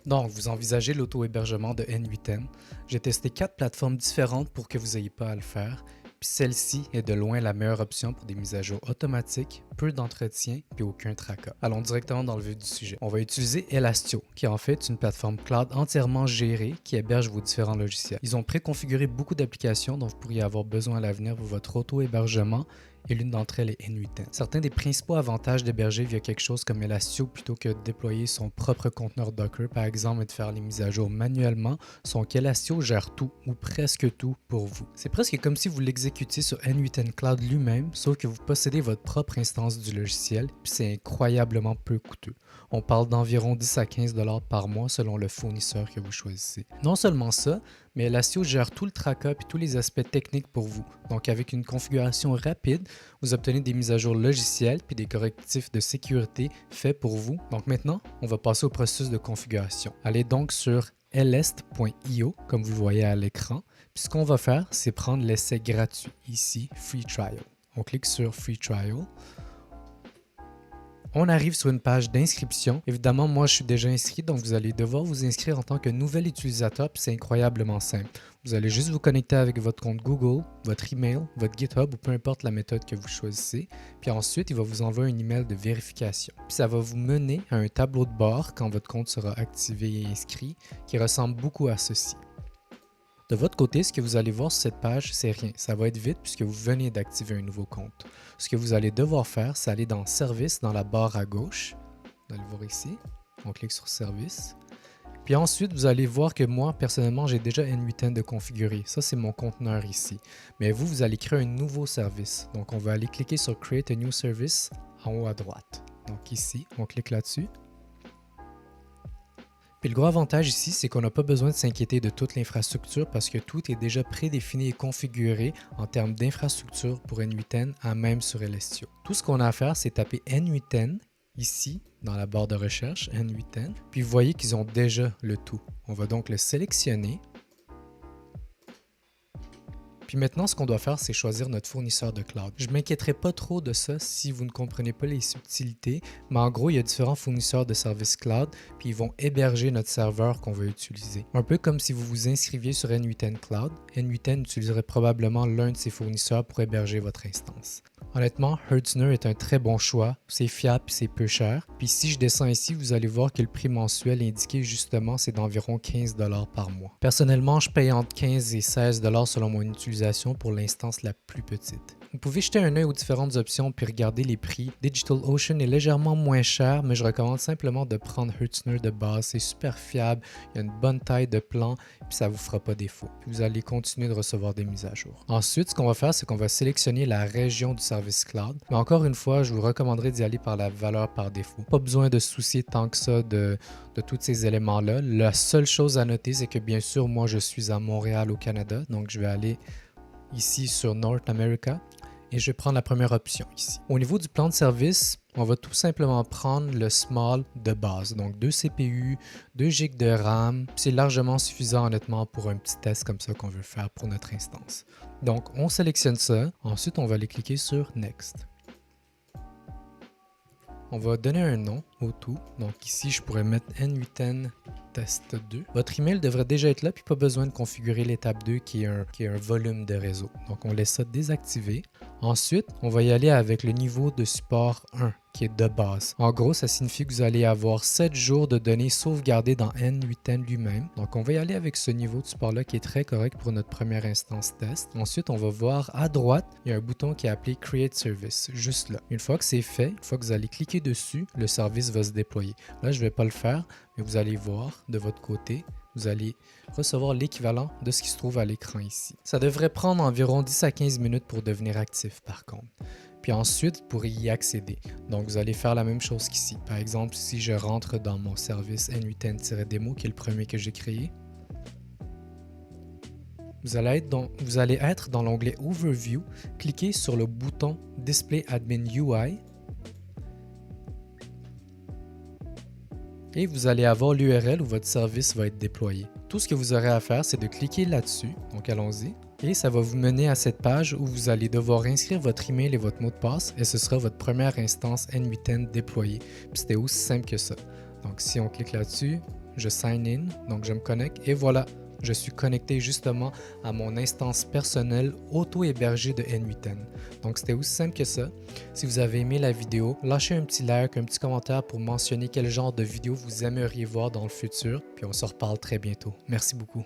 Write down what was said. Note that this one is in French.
Donc, vous envisagez l'auto-hébergement de N8N. J'ai testé 4 plateformes différentes pour que vous n'ayez pas à le faire. Puis celle-ci est de loin la meilleure option pour des mises à jour automatiques, peu d'entretien, puis aucun tracas. Allons directement dans le vif du sujet. On va utiliser Elastio, qui est en fait une plateforme cloud entièrement gérée qui héberge vos différents logiciels. Ils ont préconfiguré beaucoup d'applications dont vous pourriez avoir besoin à l'avenir pour votre auto-hébergement, et l'une d'entre elles est N8N. Certains des principaux avantages d'héberger via quelque chose comme Elastio plutôt que de déployer son propre conteneur Docker par exemple et de faire les mises à jour manuellement sont qu'Elastio gère tout ou presque tout pour vous. C'est presque comme si vous l'exécutiez sur N8N Cloud lui-même, sauf que vous possédez votre propre instance du logiciel, puis c'est incroyablement peu coûteux. On parle d'environ 10 à 15 $ par mois selon le fournisseur que vous choisissez. Non seulement ça, mais Elastio gère tout le tracas et tous les aspects techniques pour vous. Donc avec une configuration rapide, vous obtenez des mises à jour logicielles puis des correctifs de sécurité faits pour vous. Donc maintenant, on va passer au processus de configuration. Allez donc sur elest.io comme vous le voyez à l'écran. Puis ce qu'on va faire, c'est prendre l'essai gratuit, ici Free Trial. On clique sur Free Trial. On arrive sur une page d'inscription. Évidemment, moi, je suis déjà inscrit, donc vous allez devoir vous inscrire en tant que nouvel utilisateur, puis c'est incroyablement simple. Vous allez juste vous connecter avec votre compte Google, votre email, votre GitHub ou peu importe la méthode que vous choisissez. Puis ensuite, il va vous envoyer un email de vérification. Puis ça va vous mener à un tableau de bord quand votre compte sera activé et inscrit, qui ressemble beaucoup à ceci. De votre côté, ce que vous allez voir sur cette page, c'est rien. Ça va être vite puisque vous venez d'activer un nouveau compte. Ce que vous allez devoir faire, c'est aller dans Service, dans la barre à gauche. Vous allez voir ici. On clique sur Service. Puis ensuite, vous allez voir que moi, personnellement, j'ai déjà N8N de configuré. Ça, c'est mon conteneur ici. Mais vous, vous allez créer un nouveau service. Donc, on va aller cliquer sur Create a New Service en haut à droite. Donc ici, on clique là-dessus. Puis le gros avantage ici, c'est qu'on n'a pas besoin de s'inquiéter de toute l'infrastructure parce que tout est déjà prédéfini et configuré en termes d'infrastructure pour N8N à même sur Elastio. Tout ce qu'on a à faire, c'est taper N8N ici dans la barre de recherche, N8N. Puis vous voyez qu'ils ont déjà le tout. On va donc le sélectionner. Puis maintenant, ce qu'on doit faire, c'est choisir notre fournisseur de cloud. Je ne m'inquiéterai pas trop de ça si vous ne comprenez pas les subtilités, mais en gros, il y a différents fournisseurs de services cloud, puis ils vont héberger notre serveur qu'on va utiliser. Un peu comme si vous vous inscriviez sur N8N Cloud, N8N utiliserait probablement l'un de ces fournisseurs pour héberger votre instance. Honnêtement, Hetzner est un très bon choix, c'est fiable et c'est peu cher. Puis si je descends ici, vous allez voir que le prix mensuel indiqué justement, c'est d'environ 15 $ par mois. Personnellement, je paye entre 15 et 16 $ selon mon utilisation pour l'instance la plus petite. Vous pouvez jeter un œil aux différentes options puis regarder les prix. DigitalOcean est légèrement moins cher, mais je recommande simplement de prendre Hetzner de base. C'est super fiable, il y a une bonne taille de plan, puis ça ne vous fera pas défaut. Puis vous allez continuer de recevoir des mises à jour. Ensuite, ce qu'on va faire, c'est qu'on va sélectionner la région du service cloud. Mais encore une fois, je vous recommanderais d'y aller par la valeur par défaut. Pas besoin de se soucier tant que ça de tous ces éléments-là. La seule chose à noter, c'est que bien sûr, moi, je suis à Montréal au Canada, donc je vais aller ici sur North America. Et je vais prendre la première option ici. Au niveau du plan de service, on va tout simplement prendre le small de base. Donc 2 CPU, 2 GB de RAM. C'est largement suffisant honnêtement pour un petit test comme ça qu'on veut faire pour notre instance. Donc on sélectionne ça. Ensuite, on va aller cliquer sur Next. On va donner un nom au tout. Donc ici, je pourrais mettre N8N Test 2. Votre email devrait déjà être là, puis pas besoin de configurer l'étape 2 qui est un volume de réseau. Donc on laisse ça désactivé. Ensuite, on va y aller avec le niveau de support 1 qui est de base. En gros, ça signifie que vous allez avoir 7 jours de données sauvegardées dans N8N lui-même. Donc on va y aller avec ce niveau de support-là qui est très correct pour notre première instance test. Ensuite, on va voir à droite, il y a un bouton qui est appelé Create Service, juste là. Une fois que c'est fait, une fois que vous allez cliquer dessus, le service va se déployer. Là, je ne vais pas le faire, mais vous allez voir de votre côté, vous allez recevoir l'équivalent de ce qui se trouve à l'écran ici. Ça devrait prendre environ 10 à 15 minutes pour devenir actif par contre. Puis ensuite, vous pourrez y accéder. Donc, vous allez faire la même chose qu'ici. Par exemple, si je rentre dans mon service N8N-Demo, qui est le premier que j'ai créé, vous allez être dans l'onglet Overview, cliquez sur le bouton Display Admin UI, et vous allez avoir l'URL où votre service va être déployé. Tout ce que vous aurez à faire, c'est de cliquer là-dessus, donc allons-y, et ça va vous mener à cette page où vous allez devoir inscrire votre email et votre mot de passe, et ce sera votre première instance N8N déployée. Puis c'était aussi simple que ça. Donc si on clique là-dessus, je sign in, donc je me connecte et voilà, je suis connecté justement à mon instance personnelle auto-hébergée de N8N. Donc c'était aussi simple que ça. Si vous avez aimé la vidéo, lâchez un petit like, un petit commentaire pour mentionner quel genre de vidéo vous aimeriez voir dans le futur, puis on se reparle très bientôt. Merci beaucoup.